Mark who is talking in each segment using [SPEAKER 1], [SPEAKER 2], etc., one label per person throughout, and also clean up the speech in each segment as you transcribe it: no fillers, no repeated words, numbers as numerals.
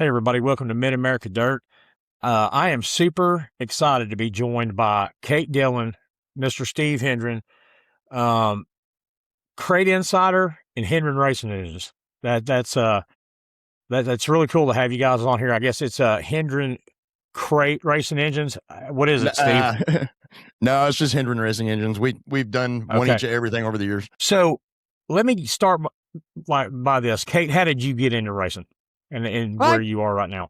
[SPEAKER 1] Hey, everybody, welcome to Mid America Dirt. I am super excited to be joined by Kate Dillon, Mr. Steve Hendren, um, Crate Insider, and Hendren Racing Engines. That's really cool to have you guys on here. I guess it's Hendren Crate Racing Engines. What is it, Steve?
[SPEAKER 2] No, it's just Hendren Racing Engines. We've done one each of everything over the years.
[SPEAKER 1] So let me start by this. Kate, how did you get into racing and where you are right now?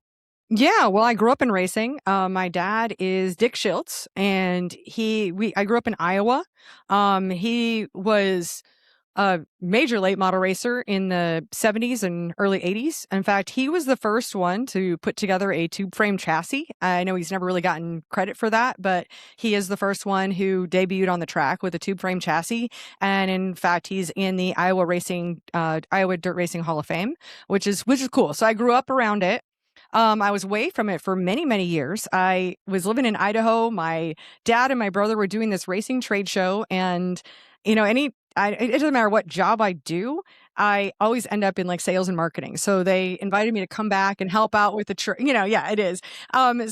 [SPEAKER 3] Yeah, well, I grew up in racing. My dad is Dick Schiltz, and I grew up in Iowa. He was a major late model racer in the 70s and early 80s. In fact, he was the first one to put together a tube frame chassis. I know he's never really gotten credit for that, but he is the first one who debuted on the track with a tube frame chassis. And in fact, he's in the Iowa Dirt Racing Hall of Fame, which is cool. So I grew up around it. I was away from it for many, many years. I was living in Idaho. My dad and my brother were doing this racing trade show, and it doesn't matter what job I do, I always end up in like sales and marketing. So they invited me to come back and help out with the yeah, it is.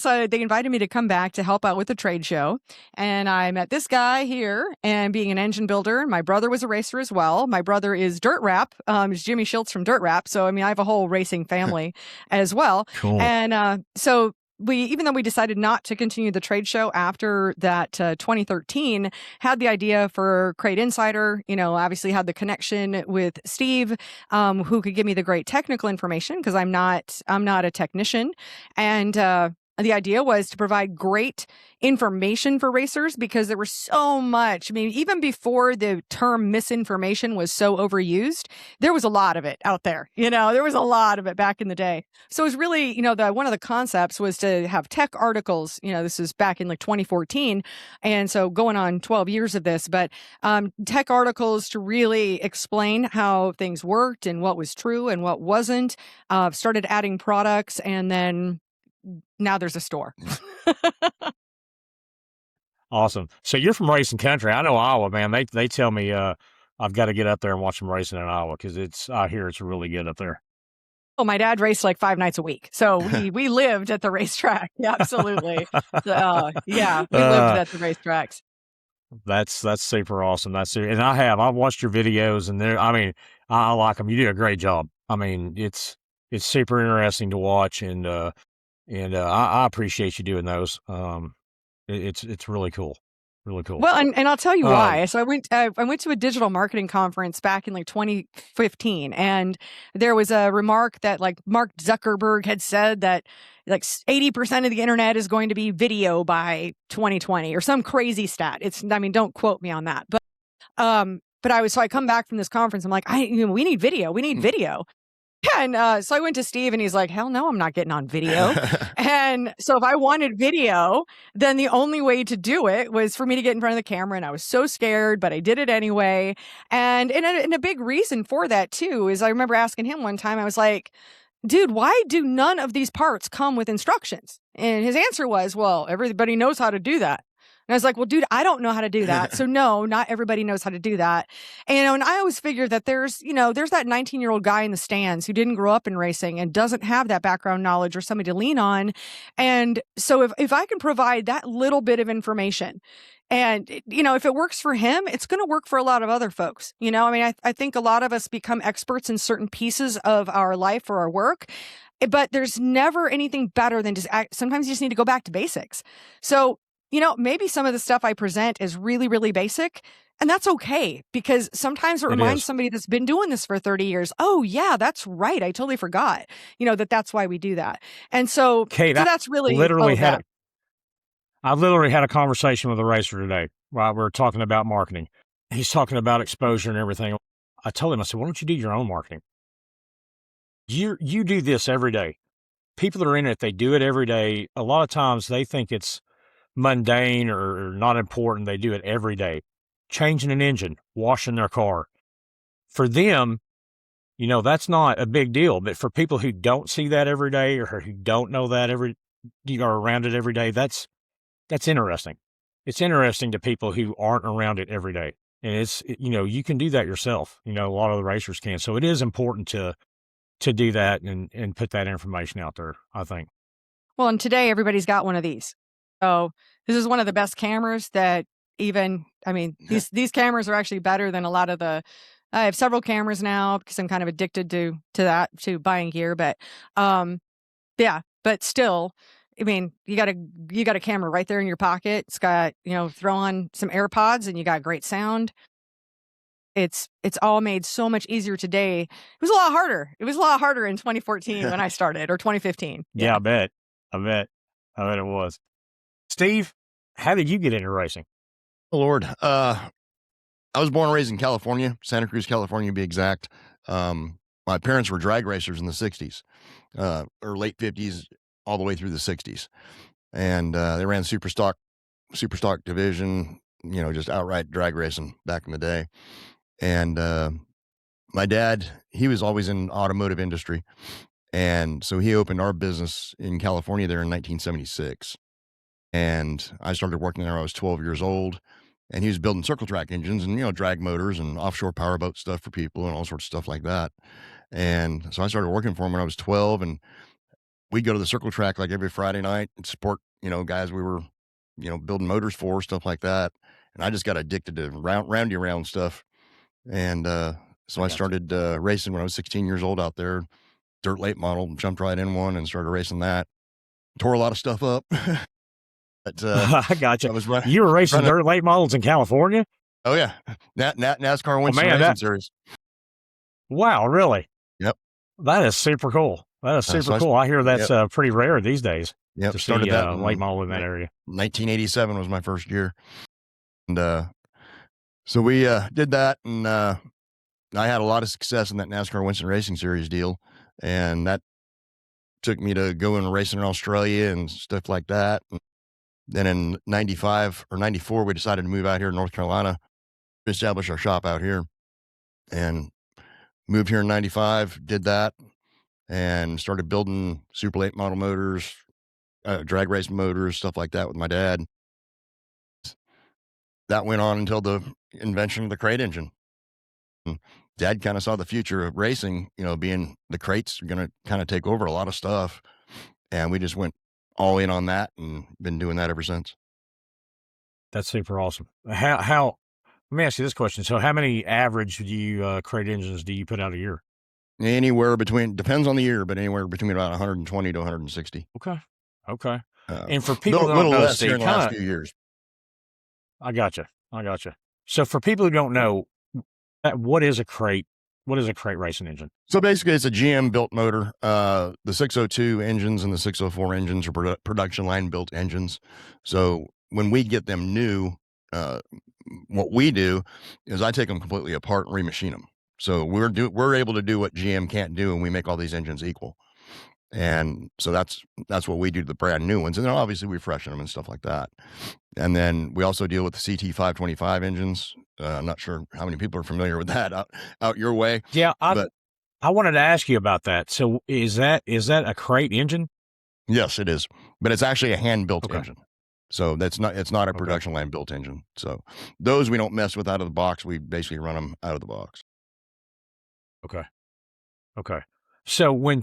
[SPEAKER 3] So they invited me to come back to help out with the trade show. And I met this guy here, and being an engine builder, my brother was a racer as well. My brother is Dirt Rap. Is Jimmy Schiltz from Dirt Rap. So, I mean, I have a whole racing family as well.
[SPEAKER 1] Cool.
[SPEAKER 3] And so even though we decided not to continue the trade show after that 2013, had the idea for Crate Insider, obviously had the connection with Steve, who could give me the great technical information because I'm not a technician. And the idea was to provide great information for racers because there was so much. I mean, even before the term misinformation was so overused, there was a lot of it out there. There was a lot of it back in the day. So it was really, one of the concepts was to have tech articles. This is back in like 2014. And so going on 12 years of this, but tech articles to really explain how things worked and what was true and what wasn't. Started adding products, and then now there's a store.
[SPEAKER 1] Awesome. So you're from racing country. I know Iowa, man. They tell me I've got to get up there and watch some racing in Iowa because I hear it's really good up there.
[SPEAKER 3] Well, my dad raced like 5 nights a week, so we lived at the racetrack. Yeah, absolutely. Yeah, we lived at the racetracks.
[SPEAKER 1] That's super awesome. And I've watched your videos, and I like them. You do a great job. I mean, it's super interesting to watch, and I appreciate you doing those. It's really cool. Really cool.
[SPEAKER 3] Well, and I'll tell you why. So I went to a digital marketing conference back in like 2015, and there was a remark that like Mark Zuckerberg had said that like 80% of the internet is going to be video by 2020 or some crazy stat. Don't quote me on that, but I come back from this conference. I'm like, we need video. We need video. And so I went to Steve, and he's like, hell no, I'm not getting on video. And so if I wanted video, then the only way to do it was for me to get in front of the camera. And I was so scared, but I did it anyway. And a big reason for that, too, is I remember asking him one time, I was like, dude, why do none of these parts come with instructions? And his answer was, well, everybody knows how to do that. And I was like, well, dude, I don't know how to do that. So no, not everybody knows how to do that. And I always figure that there's that 19-year-old guy in the stands who didn't grow up in racing and doesn't have that background knowledge or somebody to lean on. And so if I can provide that little bit of information, and, if it works for him, it's going to work for a lot of other folks. I think a lot of us become experts in certain pieces of our life or our work, but there's never anything better than sometimes you just need to go back to basics. So, maybe some of the stuff I present is really, really basic, and that's okay, because sometimes it reminds somebody that's been doing this for 30 years, oh, yeah, that's right. I totally forgot, that's why we do that. And so,
[SPEAKER 1] Kate,
[SPEAKER 3] that's really...
[SPEAKER 1] I literally had a conversation with a racer today while we were talking about marketing. He's talking about exposure and everything. I told him, I said, why don't you do your own marketing? You do this every day. People that are in it, they do it every day. A lot of times they think it's mundane or not important. They do it every day. Changing an engine, washing their car. For them, that's not a big deal. But for people who don't see that every day or who don't know that are around it every day, that's interesting. It's interesting to people who aren't around it every day. And you can do that yourself. A lot of the racers can. So it is important to to do that and put that information out there, I think.
[SPEAKER 3] Well, and today everybody's got one of these. So this is one of the best cameras that these cameras are actually better than a lot of the, I have several cameras now because I'm kind of addicted to buying gear, but but still, I mean, you got a camera right there in your pocket. It's got, throw on some AirPods and you got great sound. It's all made so much easier today. It was a lot harder. It was a lot harder in 2014 when I started, or 2015.
[SPEAKER 1] Yeah, I bet it was. Steve, how did you get into racing?
[SPEAKER 2] Oh, Lord. I was born and raised in California, Santa Cruz, California, to be exact. My parents were drag racers in the 60s, or late 50s, all the way through the 60s. And they ran super stock division, just outright drag racing back in the day. And my dad, he was always in automotive industry. And so he opened our business in California there in 1976. And I started working there when I was 12 years old. And he was building circle track engines and, drag motors and offshore powerboat stuff for people and all sorts of stuff like that. And so I started working for him when I was 12, and we'd go to the circle track like every Friday night and support, guys we were, building motors for, stuff like that. And I just got addicted to roundy around stuff. And so I started racing when I was 16 years old out there, dirt late model, jumped right in one and started racing that. Tore a lot of stuff up. But,
[SPEAKER 1] I gotcha. You were racing dirt late models in California?
[SPEAKER 2] Oh, yeah. NASCAR wins racing series.
[SPEAKER 1] Wow, really?
[SPEAKER 2] Yep.
[SPEAKER 1] That is super cool. That is super cool. I hear that's pretty rare these days.
[SPEAKER 2] Yep.
[SPEAKER 1] To started see that late model in that area.
[SPEAKER 2] 1987 was my first year. And so we did that, and I had a lot of success in that NASCAR Winston Racing Series deal, and that took me to go and racing in Australia and stuff like that. And then in 95 or 94, we decided to move out here to North Carolina, establish our shop out here, and moved here in 95, did that, and started building super late model motors, drag race motors, stuff like that with my dad. That went on until the invention of the crate engine. And Dad kind of saw the future of racing, being the crates are going to kind of take over a lot of stuff. And we just went all in on that and been doing that ever since.
[SPEAKER 1] That's super awesome. How let me ask you this question. So how many average crate engines do you put out a year?
[SPEAKER 2] Anywhere between, depends on the year, but anywhere between about 120 to 160.
[SPEAKER 1] Okay. And for people that don't know,
[SPEAKER 2] less here in the last few years.
[SPEAKER 1] I gotcha. So for people who don't know, what is a crate? What is a crate racing engine?
[SPEAKER 2] So basically, it's a GM built motor. The 602 engines and the 604 engines are production line built engines. So when we get them new, what we do is I take them completely apart and remachine them. So we're able to do what GM can't do, and we make all these engines equal. And so that's what we do to the brand new ones. And then obviously we freshen them and stuff like that. And then we also deal with the CT 525 engines. I'm not sure how many people are familiar with that out your way.
[SPEAKER 1] Yeah. I wanted to ask you about that. So is that a crate engine?
[SPEAKER 2] Yes, it is, but it's actually a hand built engine. So it's not a production line built engine. So those we don't mess with out of the box. We basically run them out of the box.
[SPEAKER 1] Okay. So when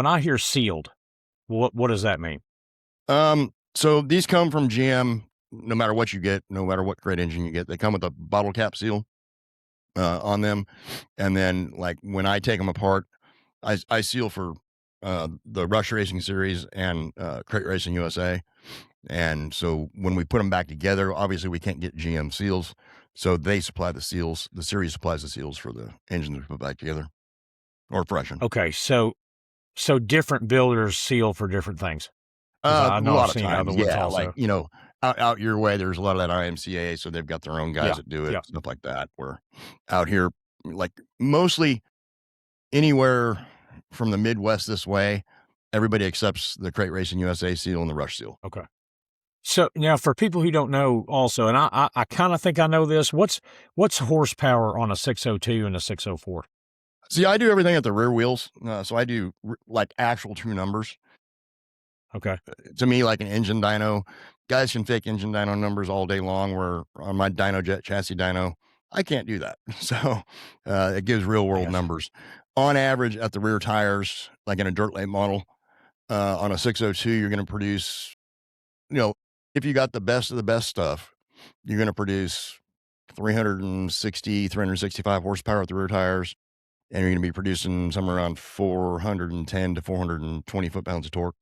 [SPEAKER 1] I hear sealed, what does that mean?
[SPEAKER 2] So these come from GM, no matter what you get, no matter what crate engine you get, they come with a bottle cap seal, on them. And then like when I take them apart, I seal for, the Rush Racing Series and, Crate Racing USA. And so when we put them back together, obviously we can't get GM seals. So they supply the seals, the series supplies the seals for the engines we put back together. Or freshen.
[SPEAKER 1] Okay, so different builders seal for different things.
[SPEAKER 2] A lot of times, yeah, like out your way, there's a lot of that IMCA, so they've got their own guys that do it, stuff like that. Where out here, like mostly anywhere from the Midwest this way, everybody accepts the Crate Racing USA seal and the Rush seal.
[SPEAKER 1] Okay. So now for people who don't know, also, and I kind of think I know this, what's horsepower on a 602 and a 604?
[SPEAKER 2] See, I do everything at the rear wheels. So I do like actual true numbers.
[SPEAKER 1] Okay.
[SPEAKER 2] To me, like an engine dyno, guys can fake engine dyno numbers all day long, where on my dyno jet chassis dyno, I can't do that. So it gives real world numbers. on average at the rear tires, like in a dirt late model, on a 602, you're going to produce, if you got the best of the best stuff, you're going to produce 365 horsepower at the rear tires, and you're going to be producing somewhere around 410 to 420 foot-pounds of torque.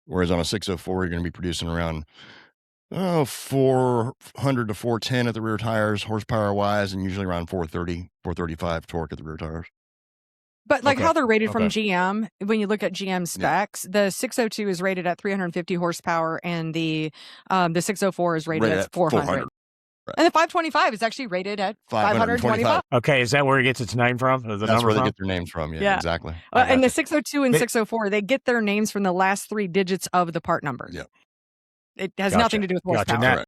[SPEAKER 2] Whereas on a 604, you're going to be producing around 400 to 410 at the rear tires, horsepower-wise, and usually around 430, 435 torque at the rear tires.
[SPEAKER 3] But like
[SPEAKER 1] Okay.
[SPEAKER 3] how they're rated from
[SPEAKER 1] Okay.
[SPEAKER 3] GM, when you look at GM specs, the 602 is rated at 350 horsepower, and the 604 is rated at 400.
[SPEAKER 2] Right.
[SPEAKER 3] And the 525 is actually rated at 525.
[SPEAKER 1] Okay, is that where it gets its name from? Or the
[SPEAKER 2] That's
[SPEAKER 1] number
[SPEAKER 2] where they
[SPEAKER 1] from?
[SPEAKER 2] get their names from. Yeah,
[SPEAKER 3] Yeah.
[SPEAKER 2] exactly.
[SPEAKER 3] And the 602 and 604, they get their names from the last 3 digits of the part number.
[SPEAKER 2] Yeah.
[SPEAKER 3] It has
[SPEAKER 1] Gotcha.
[SPEAKER 3] nothing to do with horsepower.
[SPEAKER 1] Gotcha.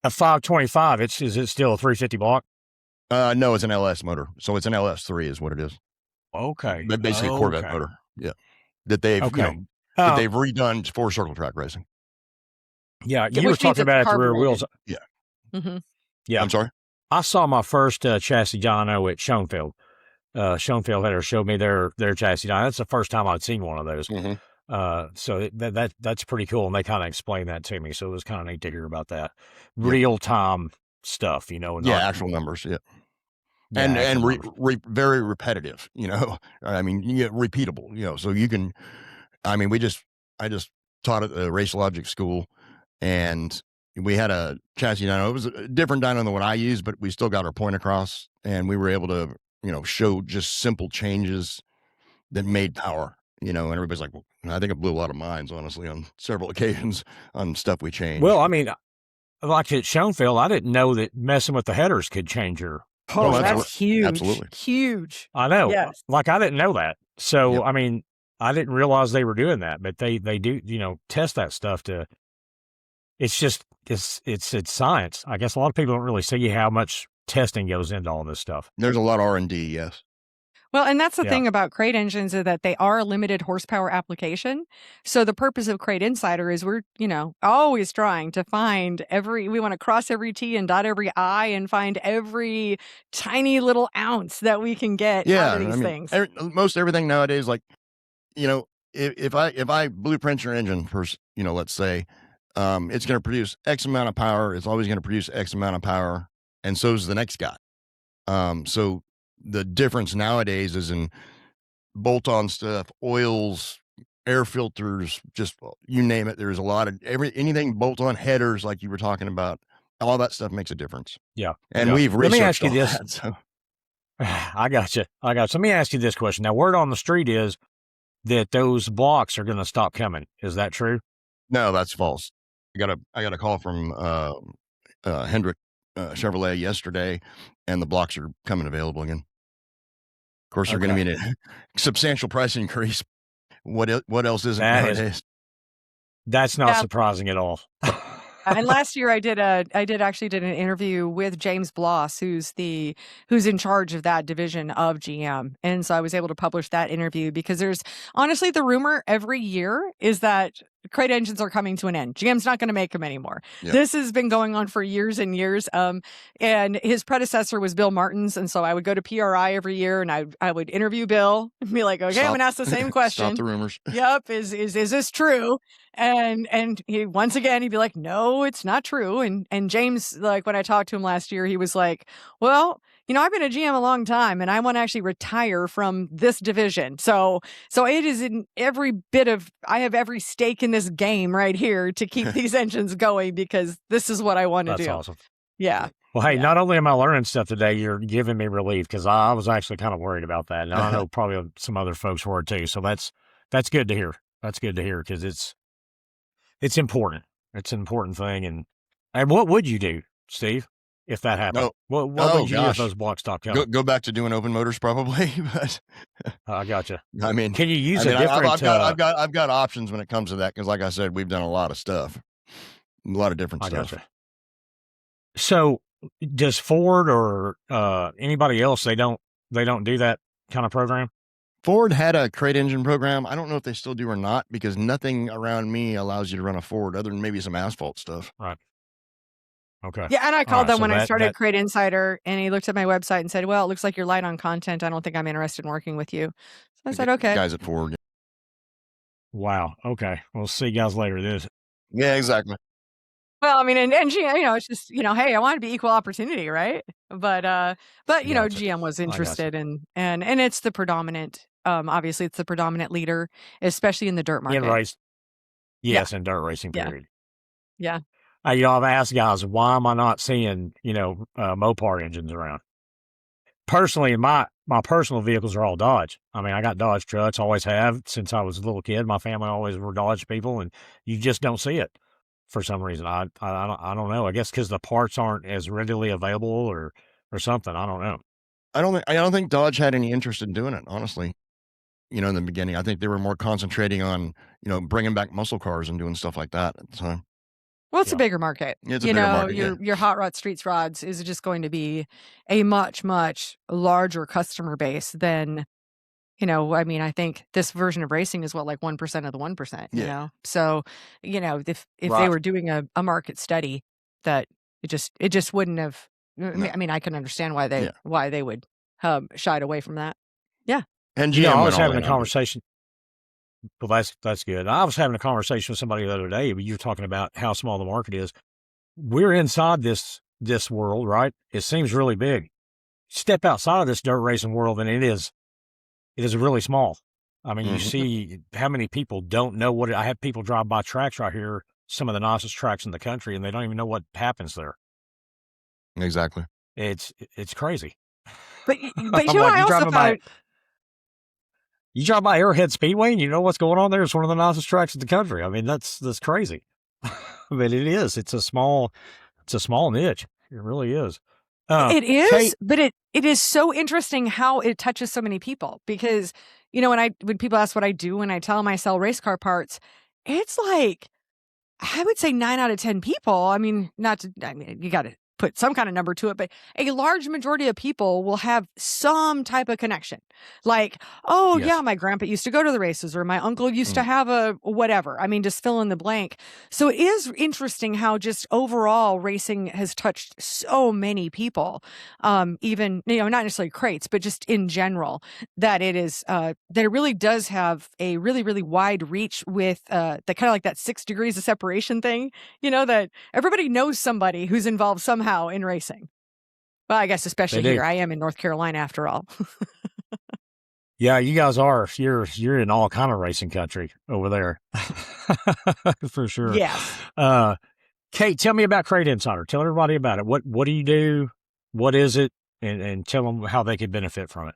[SPEAKER 1] A 525, is it still a 350 block?
[SPEAKER 2] No, it's an LS motor. So it's an LS3 is what it is.
[SPEAKER 1] Okay.
[SPEAKER 2] But basically a Corvette motor. Yeah. That they've,
[SPEAKER 1] Okay.
[SPEAKER 2] that they've redone for circle track racing.
[SPEAKER 1] Yeah,
[SPEAKER 3] Which
[SPEAKER 1] you were
[SPEAKER 3] means
[SPEAKER 1] talking
[SPEAKER 3] it's
[SPEAKER 1] about it at the rear
[SPEAKER 3] carbureted.
[SPEAKER 1] wheels.
[SPEAKER 3] Mm-hmm.
[SPEAKER 1] Yeah.
[SPEAKER 2] I'm sorry?
[SPEAKER 1] I saw my first chassis dyno at Schoenfeld. Schoenfeld had showed me their chassis dyno. That's the first time I'd seen one of those.
[SPEAKER 2] Mm-hmm.
[SPEAKER 1] So that's pretty cool, and they kind of explained that to me. So it was kind of neat to hear about that
[SPEAKER 2] Yeah.
[SPEAKER 1] real time stuff, not
[SPEAKER 2] actual numbers. Yeah.
[SPEAKER 1] Yeah,
[SPEAKER 2] and
[SPEAKER 1] actual numbers.
[SPEAKER 2] very repetitive, I mean, you get repeatable, so you can, I just taught at the Race Logic School, and we had a chassis dyno. It was a different dyno than what I used, but we still got our point across, and we were able to, show just simple changes that made power, and everybody's like, well, I think it blew a lot of minds, honestly, on several occasions on stuff we changed.
[SPEAKER 1] Well, I mean, like at Schoenfeld, I didn't know that messing with the headers could change your.
[SPEAKER 3] Oh,
[SPEAKER 2] absolutely.
[SPEAKER 3] that's huge.
[SPEAKER 2] Absolutely.
[SPEAKER 3] Huge.
[SPEAKER 1] I know.
[SPEAKER 3] Yes.
[SPEAKER 1] Like I didn't know that. So
[SPEAKER 2] Yep.
[SPEAKER 1] I mean, I didn't realize they were doing that, but they do, test that stuff to. It's just it's science. I guess a lot of people don't really see how much testing goes into all this stuff.
[SPEAKER 2] There's a lot of R&D, yes.
[SPEAKER 3] Well, and that's the
[SPEAKER 1] Yeah.
[SPEAKER 3] thing about crate engines is that they are a limited horsepower application. So the purpose of Crate Insider is we're, always trying to find we want to cross every T and dot every I and find every tiny little ounce that we can get out of these things.
[SPEAKER 2] Most everything nowadays, like, if I blueprint your engine first, let's say, it's going to produce X amount of power. It's always going to produce X amount of power. And so is the next guy. So the difference nowadays is in bolt-on stuff, oils, air filters, just you name it. There's a lot of anything bolt-on, headers, like you were talking about. All that stuff makes a difference.
[SPEAKER 1] Yeah.
[SPEAKER 2] And
[SPEAKER 1] Yeah.
[SPEAKER 2] we've
[SPEAKER 1] Let me
[SPEAKER 2] researched
[SPEAKER 1] ask you
[SPEAKER 2] all
[SPEAKER 1] this.
[SPEAKER 2] that, so.
[SPEAKER 1] I got you. Let me ask you this question. Now, word on the street is that those blocks are going to stop coming. Is that true?
[SPEAKER 2] No, that's false. I got a call from Hendren Chevrolet yesterday, and the blocks are coming available again. Of course, they're going to be a substantial price increase. What else isn't nowadays?
[SPEAKER 1] That's not surprising at all.
[SPEAKER 3] And last year I did actually did an interview with James Bloss, who's in charge of that division of GM. And so I was able to publish that interview because there's honestly the rumor every year is that crate engines are coming to an end. GM's not going to make them anymore. Yep. This has been going on for years and years. And his predecessor was Bill Martins. And so I would go to PRI every year and I would interview Bill and be like, okay, I'm going to ask the same question.
[SPEAKER 2] Stop the rumors.
[SPEAKER 3] Yep. Is this true? And he, once again, he'd be like, no, it's not true. And James, like when I talked to him last year, he was like, well, I've been a GM a long time and I want to actually retire from this division. So it is in every bit of, I have every stake in this game right here to keep these engines going because this is what I want to do.
[SPEAKER 1] That's awesome.
[SPEAKER 3] Yeah.
[SPEAKER 1] Well, hey, not only am I learning stuff today, you're giving me relief because I was actually kind of worried about that. And I know probably some other folks were too. So that's good to hear. That's good to hear because it's important. It's an important thing. And what would you do, Steve, if that happened? What would you do if those blocks stopped coming?
[SPEAKER 2] Go back to doing open motors probably. But
[SPEAKER 1] I gotcha.
[SPEAKER 2] I mean,
[SPEAKER 1] can you use a different?
[SPEAKER 2] I've got options when it comes to that because, like I said, we've done a lot of stuff, a lot of different stuff.
[SPEAKER 1] Gotcha. So, does Ford or anybody else they don't do that kind of program?
[SPEAKER 2] Ford had a crate engine program. I don't know if they still do or not because nothing around me allows you to run a Ford other than maybe some asphalt stuff.
[SPEAKER 1] Right. Okay.
[SPEAKER 3] Yeah, and I
[SPEAKER 1] All
[SPEAKER 3] called
[SPEAKER 1] right.
[SPEAKER 3] them
[SPEAKER 1] So
[SPEAKER 3] when I started
[SPEAKER 1] that
[SPEAKER 3] Crate Insider, and he looked at my website and said, "Well, it looks like you're light on content. I don't think I'm interested in working with you." So I said, "Okay."
[SPEAKER 2] Guys at Ford.
[SPEAKER 1] wow. Okay. We'll see you guys later. This.
[SPEAKER 2] Yeah, exactly.
[SPEAKER 3] Well, I mean, and GM, it's just, hey, I want to be equal opportunity, right? But
[SPEAKER 1] Gotcha.
[SPEAKER 3] GM was
[SPEAKER 1] I gotcha.
[SPEAKER 3] interested and it's the predominant, obviously it's the predominant leader, especially in the dirt
[SPEAKER 1] In
[SPEAKER 3] market.
[SPEAKER 1] race.
[SPEAKER 3] Yeah.
[SPEAKER 1] Yes, in dirt racing.
[SPEAKER 3] Yeah.
[SPEAKER 1] Period.
[SPEAKER 3] Yeah.
[SPEAKER 1] I've asked guys, why am I not seeing Mopar engines around? Personally, my personal vehicles are all Dodge. I mean, I got Dodge trucks, always have since I was a little kid. My family always were Dodge people, and you just don't see it for some reason. I don't know. I guess because the parts aren't as readily available, or something. I don't know.
[SPEAKER 2] I don't think Dodge had any interest in doing it, honestly. In the beginning, I think they were more concentrating on bringing back muscle cars and doing stuff like that at the time.
[SPEAKER 3] Well, it's
[SPEAKER 1] Yeah.
[SPEAKER 3] a bigger market.
[SPEAKER 2] Yeah, it's a bigger market.
[SPEAKER 3] Your hot rod streets rods is just going to be a much, much larger customer base than, I mean, I think this version of racing is like 1% of the 1%, you
[SPEAKER 2] Yeah.
[SPEAKER 3] know? So, if they
[SPEAKER 1] Right.
[SPEAKER 3] were doing a market study, that it just wouldn't have,
[SPEAKER 2] No.
[SPEAKER 3] I mean, I can understand why they
[SPEAKER 2] Yeah.
[SPEAKER 3] would shied away from that. Yeah.
[SPEAKER 2] And
[SPEAKER 1] I
[SPEAKER 2] GM
[SPEAKER 1] was
[SPEAKER 2] went all
[SPEAKER 1] having a
[SPEAKER 2] in on it.
[SPEAKER 1] conversation. Well, that's good. I was having a conversation with somebody the other day, but you were talking about how small the market is. We're inside this world, right? It seems really big. Step outside of this dirt racing world, and it is really small. I mean, you see how many people don't know what I have people drive by tracks right here, some of the nicest tracks in the country, and they don't even know what happens there.
[SPEAKER 2] Exactly.
[SPEAKER 1] It's crazy.
[SPEAKER 3] But
[SPEAKER 1] I'm
[SPEAKER 3] I
[SPEAKER 1] like,
[SPEAKER 3] also thought,
[SPEAKER 1] you drive by Arrowhead Speedway and you know what's going on there. It's one of the nicest tracks in the country. I mean, that's crazy. I mean, it is. It's a small niche. It really is.
[SPEAKER 3] it is,
[SPEAKER 1] Kate,
[SPEAKER 3] but it is so interesting how it touches so many people because, when people ask what I do when I tell them I sell race car parts, it's like, I would say 9 out of 10 people. I mean, you got to put some kind of number to it, but a large majority of people will have some type of connection. Like, oh
[SPEAKER 1] Yes.
[SPEAKER 3] yeah, my grandpa used to go to the races, or my uncle used to have a whatever. I mean, just fill in the blank. So it is interesting how just overall racing has touched so many people. Even, not necessarily crates, but just in general, that it is, that it really does have a really, really wide reach with, the kind of like that 6 degrees of separation thing, that everybody knows somebody who's involved somehow in racing. Well, I guess especially
[SPEAKER 1] They do.
[SPEAKER 3] here. I am in North Carolina after all.
[SPEAKER 1] Yeah, you guys are. You're in all kind of racing country over there. For sure.
[SPEAKER 3] Yes.
[SPEAKER 1] Kate, tell me about Crate Insider. Tell everybody about it. What do you do? What is it? And tell them how they could benefit from it.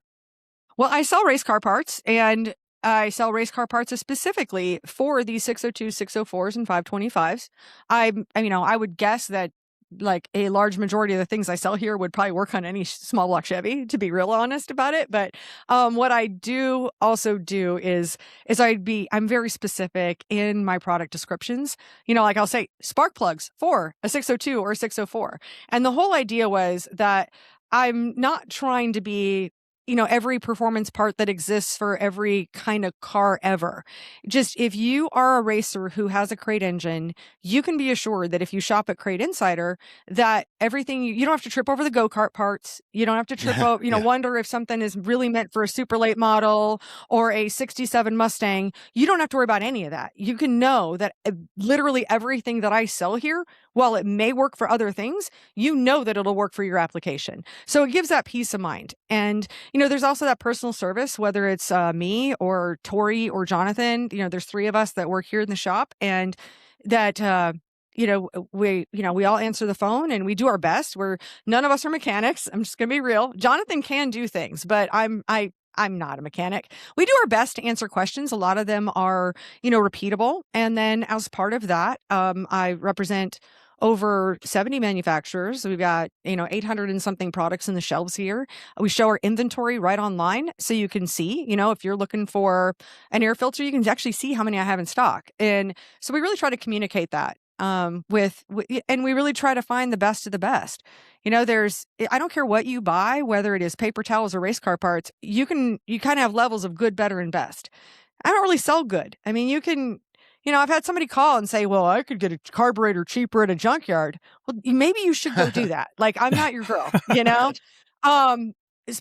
[SPEAKER 3] Well, I sell race car parts, and I sell race car parts specifically for the 602s, 604s, and 525s. I would guess that like a large majority of the things I sell here would probably work on any small block Chevy, to be real honest about it. But what I do also do is I'm very specific in my product descriptions. Like I'll say spark plugs for a 602 or a 604. And the whole idea was that I'm not trying to be every performance part that exists for every kind of car ever. Just if you are a racer who has a crate engine, you can be assured that if you shop at Crate Insider, that everything, you don't have to trip over the go-kart parts. You don't have to trip over, wonder if something is really meant for a super late model or a 67 Mustang. You don't have to worry about any of that. You can know that literally everything that I sell here, while it may work for other things, that it'll work for your application. So it gives that peace of mind. And there's also that personal service, whether it's me or Tori or Jonathan. There's 3 of us that work here in the shop, and that we all answer the phone and we do our best. None of us are mechanics. I'm just gonna be real. Jonathan can do things, but I'm not a mechanic. We do our best to answer questions. A lot of them are repeatable, and then as part of that, I represent over 70 manufacturers. We've got, 800 and something products in the shelves here. We show our inventory right online. So you can see, if you're looking for an air filter, you can actually see how many I have in stock. And so we really try to communicate that and we really try to find the best of the best. I don't care what you buy, whether it is paper towels or race car parts, you kind of have levels of good, better, and best. I don't really sell good. I mean, you can I've had somebody call and say, well, I could get a carburetor cheaper at a junkyard. Well, maybe you should go do that. Like, I'm not your girl,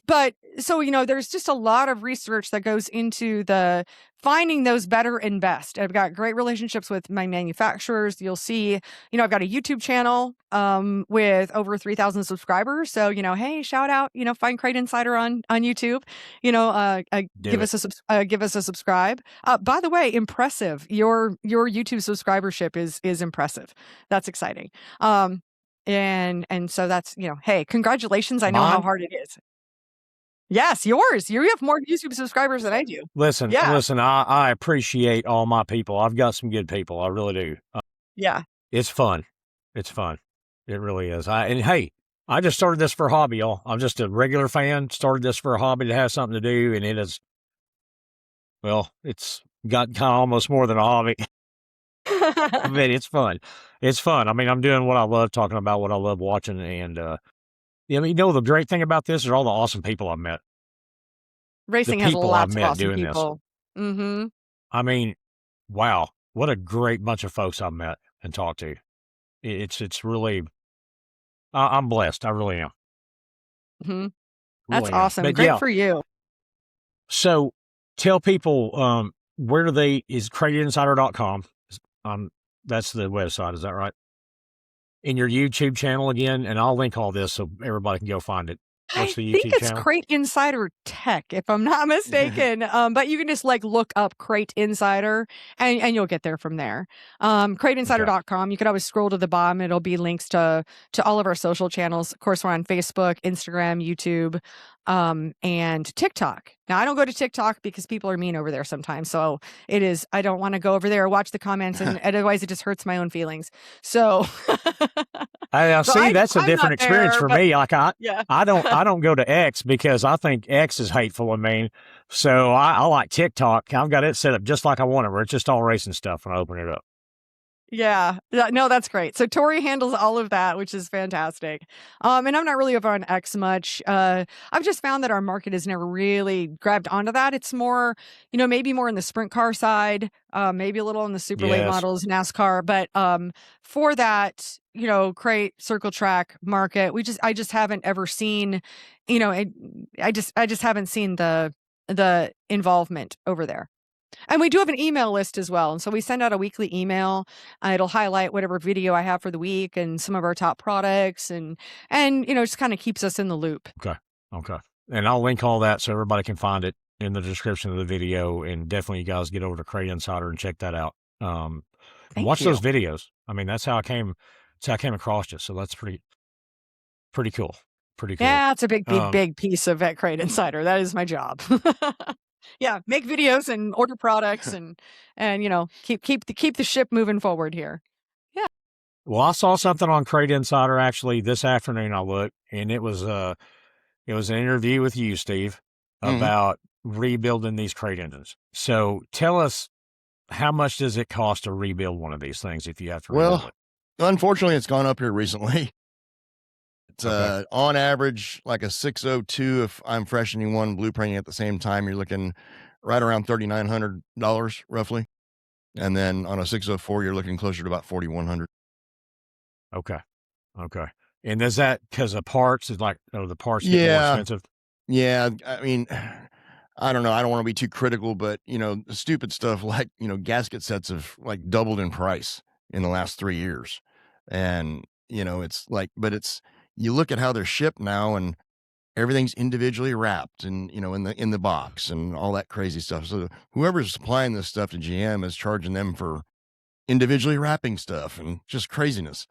[SPEAKER 3] But so, there's just a lot of research that goes into the finding those better and best. I've got great relationships with my manufacturers. You'll see, I've got a YouTube channel with over 3,000 subscribers. So, hey, shout out, find Crate Insider on YouTube. Give us a subscribe. By the way, impressive. Your YouTube subscribership is impressive. That's exciting. And so that's, hey, congratulations. I know how hard it is. Yes, yours. You have more YouTube subscribers than I do.
[SPEAKER 1] Listen, I appreciate all my people. I've got some good people. I really do.
[SPEAKER 3] Yeah.
[SPEAKER 1] It's fun. It's fun. It really is. I just started this for a hobby, y'all. I'm just a regular fan. Started this for a hobby to have something to do, and it's got kind of almost more than a hobby. But it's fun. It's fun. I mean, I'm doing what I love, talking about what I love watching, and the great thing about this is all the awesome people I've met.
[SPEAKER 3] Racing has lots of awesome people. Mm-hmm.
[SPEAKER 1] I mean, wow, what a great bunch of folks I've met and talked to. It's really, I'm blessed. I really am.
[SPEAKER 3] Mm-hmm. That's awesome. But great for you.
[SPEAKER 1] So tell people where is crateinsider.com. That's the website. Is that right? In your YouTube channel again, and I'll link all this so everybody can go find it. What's the YouTube channel? I think it's
[SPEAKER 3] Crate Insider Tech, if I'm not mistaken. But you can just look up Crate Insider and you'll get there from there. Crateinsider.com. You could always scroll to the bottom. It'll be links to all of our social channels. Of course, we're on Facebook, Instagram, YouTube, and TikTok. Now, I don't go to TikTok because people are mean over there sometimes. So I don't want to go over there or watch the comments, and otherwise it just hurts my own feelings. So
[SPEAKER 1] that's a different experience for me. Like I don't go to X because I think X is hateful and mean. So I like TikTok. I've got it set up just like I want it, where it's just all racing stuff when I open it up.
[SPEAKER 3] Yeah. No, that's great. So Tori handles all of that, which is fantastic. And I'm not really over on X much. I've just found that our market has never really grabbed onto that. It's more, maybe more in the sprint car side, maybe a little in the super late models, NASCAR. But for that, crate circle track market, I just haven't ever seen, I just haven't seen the involvement over there. And we do have an email list as well. And so we send out a weekly email. It'll highlight whatever video I have for the week and some of our top products and just kind of keeps us in the loop.
[SPEAKER 1] Okay. And I'll link all that so everybody can find it in the description of the video. And definitely you guys get over to Crate Insider and check that out. Watch those videos. I mean, that's how I came across you. So that's pretty cool. Pretty cool.
[SPEAKER 3] Yeah, it's a big piece of Crate Insider. That is my job. Yeah, make videos and order products and keep the ship moving forward here. Yeah.
[SPEAKER 1] Well, I saw something on Crate Insider actually this afternoon. I looked, and it was an interview with you, Steve, about rebuilding these crate engines. So tell us, how much does it cost to rebuild one of these things if you have to rebuild it?
[SPEAKER 2] Unfortunately, it's gone up here recently. It's on average like a 602. If I'm freshening one, blueprinting at the same time, you're looking right around $3,900 roughly. And then on a 604, you're looking closer to about $4,100.
[SPEAKER 1] Okay. And is that because of parts? Is the parts get more expensive?
[SPEAKER 2] Yeah. I mean, I don't know. I don't want to be too critical, but the stupid stuff like, gasket sets have doubled in price in the last 3 years. And, you look at how they're shipped now and everything's individually wrapped and, in the box and all that crazy stuff. So whoever's supplying this stuff to GM is charging them for individually wrapping stuff and just craziness.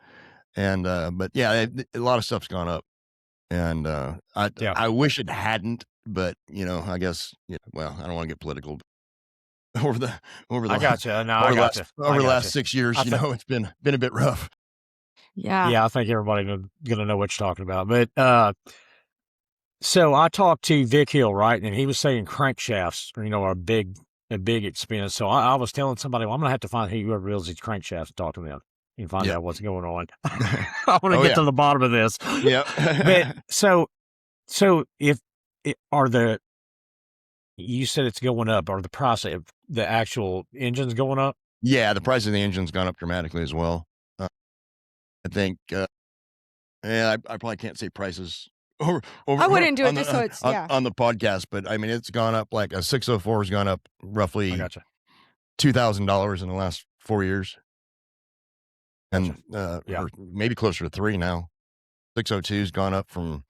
[SPEAKER 2] And, but yeah, a lot of stuff's gone up and, I wish it hadn't, but I guess, well, I don't want to get political. Over the last 6 years, it's been a bit rough.
[SPEAKER 3] Yeah,
[SPEAKER 1] I think everybody's gonna know what you're talking about. But so I talked to Vic Hill, right, and he was saying crankshafts, are a big expense. So I was telling somebody, well, I'm gonna have to find whoever builds these crankshafts and talk to them and find out what's going on. I want to get to the bottom of this.
[SPEAKER 2] Yeah.
[SPEAKER 1] But so if you said it's going up, or the price of the actual engines going up?
[SPEAKER 2] Yeah, the price of the engine's gone up dramatically as well. I think, I probably can't say prices over
[SPEAKER 3] I wouldn't do it
[SPEAKER 2] on
[SPEAKER 3] just so
[SPEAKER 2] the
[SPEAKER 3] it's yeah.
[SPEAKER 2] on the podcast, but I mean, it's gone up like a 604 has gone up
[SPEAKER 1] I
[SPEAKER 2] roughly
[SPEAKER 1] gotcha.
[SPEAKER 2] $2,000 in the last 4 years,
[SPEAKER 1] Gotcha.
[SPEAKER 2] and
[SPEAKER 1] Yeah.
[SPEAKER 2] or maybe closer to 3 now. 602's gone up from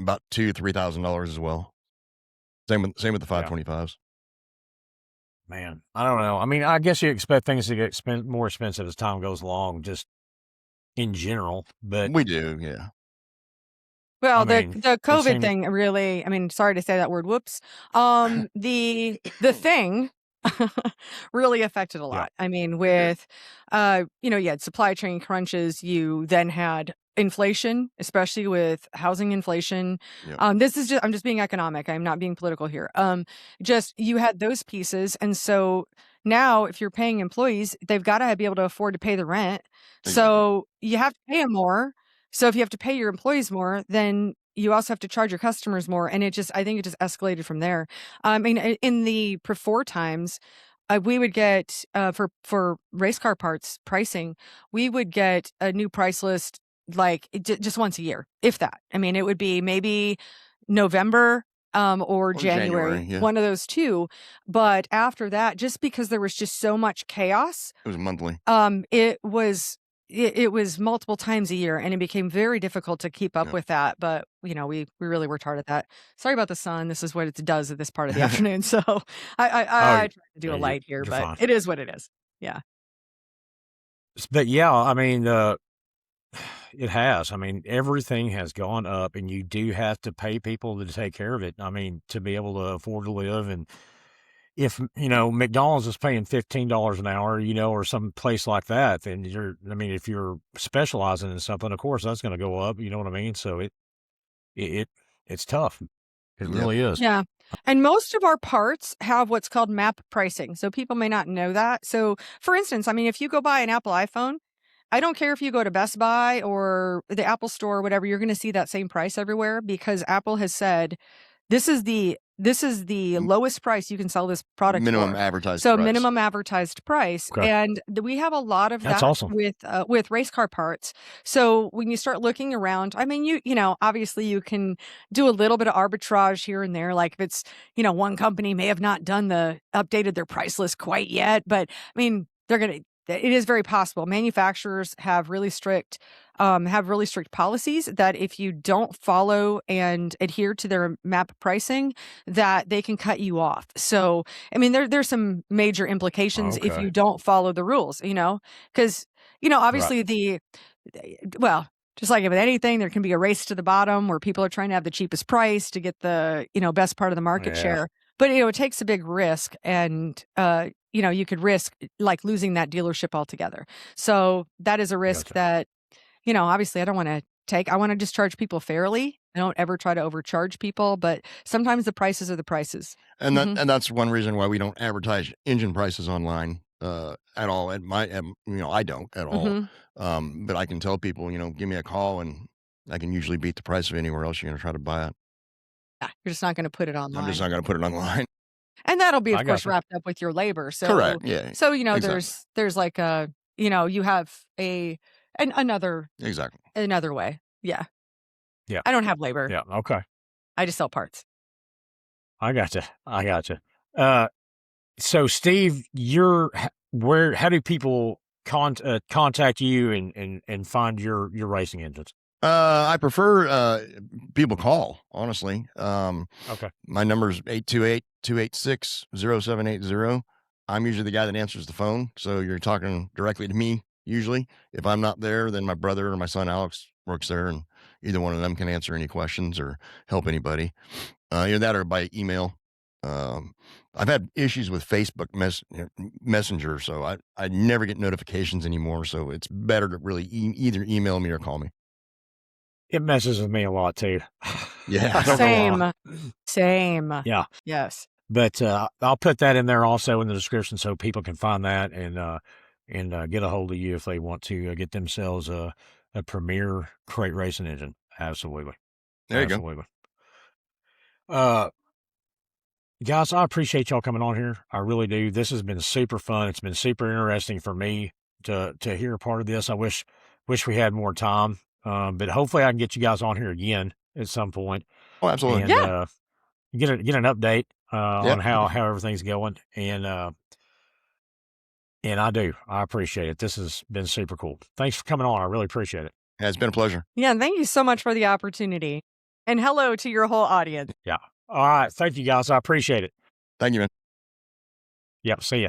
[SPEAKER 2] about $2,000-3,000 as well. Same with the
[SPEAKER 1] Yeah.
[SPEAKER 2] 525s.
[SPEAKER 1] Man, I don't know. I mean, I guess you expect things to get more expensive as time goes along, just in general. But
[SPEAKER 2] We do, yeah.
[SPEAKER 3] Well,
[SPEAKER 1] I mean,
[SPEAKER 3] the
[SPEAKER 1] it
[SPEAKER 3] COVID
[SPEAKER 1] seems
[SPEAKER 3] thing really, I mean, sorry to say that word, whoops. The thing really affected a
[SPEAKER 1] yeah,
[SPEAKER 3] lot. I mean, with you had supply chain crunches, you then had inflation, especially with housing inflation.
[SPEAKER 2] Yep.
[SPEAKER 3] This is just I'm just being economic. I'm not being political here. Just you had those pieces, and so now if you're paying employees, they've got to be able to afford to pay the rent.
[SPEAKER 2] Exactly.
[SPEAKER 3] So you have to pay them more. So if you have to pay your employees more, then you also have to charge your customers more. And I think it just escalated from there. I mean, in the before times, we would get for race car parts pricing, we would get a new price list like just once a year, if that. I mean, it would be maybe November or
[SPEAKER 2] Or
[SPEAKER 3] January,
[SPEAKER 2] January, yeah.
[SPEAKER 3] one of those two. But after that, just because there was just so much chaos,
[SPEAKER 2] It was monthly.
[SPEAKER 3] it was multiple times a year, and it became very difficult to keep up
[SPEAKER 2] Yep.
[SPEAKER 3] with that. But we really worked hard at that. Sorry about the sun. This is what it does at this part of the afternoon. So I tried to do
[SPEAKER 1] yeah,
[SPEAKER 3] a light here,
[SPEAKER 1] you're
[SPEAKER 3] but
[SPEAKER 1] fine.
[SPEAKER 3] it is what it is. Yeah.
[SPEAKER 1] But yeah, I mean, it has. I mean, everything has gone up, and you do have to pay people to take care of it. I mean, to be able to afford to live. And if, McDonald's is paying $15 an hour, or some place like that, then if you're specializing in something, of course, that's going to go up. You know what I mean? So it's tough. It
[SPEAKER 2] Yep.
[SPEAKER 1] really is.
[SPEAKER 3] Yeah. And most of our parts have what's called MAP pricing. So people may not know that. So for instance, I mean, if you go buy an Apple iPhone, I don't care if you go to Best Buy or the Apple store or whatever, you're going to see that same price everywhere because Apple has said this is the lowest price you can sell this product
[SPEAKER 2] Minimum
[SPEAKER 3] for.
[SPEAKER 2] advertised
[SPEAKER 3] So
[SPEAKER 2] price.
[SPEAKER 3] minimum advertised price,
[SPEAKER 1] Okay.
[SPEAKER 3] and we have a lot of
[SPEAKER 1] That's
[SPEAKER 3] that
[SPEAKER 1] awesome.
[SPEAKER 3] with race car parts. So when you start looking around, I mean, obviously you can do a little bit of arbitrage here and there. Like if it's one company may have not updated their price list quite yet, but I mean it is very possible. Manufacturers have really strict policies that if you don't follow and adhere to their MAP pricing, that they can cut you off. So, I mean, there's some major implications if
[SPEAKER 1] Okay.
[SPEAKER 3] you don't follow the rules, because, obviously well, just like with anything, there can be a race to the bottom where people are trying to have the cheapest price to get the, best part of the market
[SPEAKER 1] Yeah.
[SPEAKER 3] share. But, it takes a big risk and, you could risk like losing that dealership altogether. So that is a risk
[SPEAKER 1] Gotcha.
[SPEAKER 3] that, obviously I don't want to take. I want to just charge people fairly. I don't ever try to overcharge people, but sometimes the prices are the prices.
[SPEAKER 2] And
[SPEAKER 3] Mhm.
[SPEAKER 2] that's one reason why we don't advertise engine prices online at all. I don't at all.
[SPEAKER 3] Mhm.
[SPEAKER 2] But I can tell people, give me a call and I can usually beat the price of anywhere else you're going to try to buy it.
[SPEAKER 3] Yeah, you're just not going to put it
[SPEAKER 2] I'm just
[SPEAKER 3] online.
[SPEAKER 2] not going to put it online.
[SPEAKER 3] And that'll be,
[SPEAKER 1] I
[SPEAKER 3] of course,
[SPEAKER 1] gotcha.
[SPEAKER 3] wrapped up with your labor.
[SPEAKER 2] Correct.
[SPEAKER 3] So,
[SPEAKER 2] Yeah.
[SPEAKER 3] so
[SPEAKER 2] Exactly.
[SPEAKER 3] there's like you have another
[SPEAKER 2] Exactly.
[SPEAKER 3] way. Yeah.
[SPEAKER 1] Yeah.
[SPEAKER 3] I don't have labor.
[SPEAKER 1] Yeah. Okay.
[SPEAKER 3] I just sell parts.
[SPEAKER 1] I gotcha. So Steve, how do people contact you and find your racing engines?
[SPEAKER 2] I prefer people call, honestly.
[SPEAKER 1] Okay.
[SPEAKER 2] My number is 828-286-0780. I'm usually the guy that answers the phone, so you're talking directly to me usually. If I'm not there, then my brother or my son Alex works there, and either one of them can answer any questions or help anybody. Either that or by email. I've had issues with Facebook Messenger, so I never get notifications anymore, so it's better to really either email me or call me.
[SPEAKER 1] It messes with me a lot too.
[SPEAKER 2] Yeah.
[SPEAKER 1] I don't know why.
[SPEAKER 3] Same.
[SPEAKER 1] Yeah.
[SPEAKER 3] Yes.
[SPEAKER 1] But I'll put that in there also in the description so people can find that and get a hold of you if they want to get themselves a premier crate racing engine. Absolutely.
[SPEAKER 2] There you go.
[SPEAKER 1] Absolutely. Guys, I appreciate y'all coming on here. I really do. This has been super fun. It's been super interesting for me to hear a part of this. I wish we had more time, but hopefully I can get you guys on here again at some point
[SPEAKER 2] Oh, absolutely.
[SPEAKER 1] and get an update on how everything's going. And I appreciate it. This has been super cool. Thanks for coming on. I really appreciate it.
[SPEAKER 2] Yeah, it's been a pleasure.
[SPEAKER 3] Yeah, thank you so much for the opportunity. And hello to your whole audience.
[SPEAKER 1] Yeah. All right. Thank you, guys. I appreciate it.
[SPEAKER 2] Thank you, man.
[SPEAKER 1] Yep. See ya.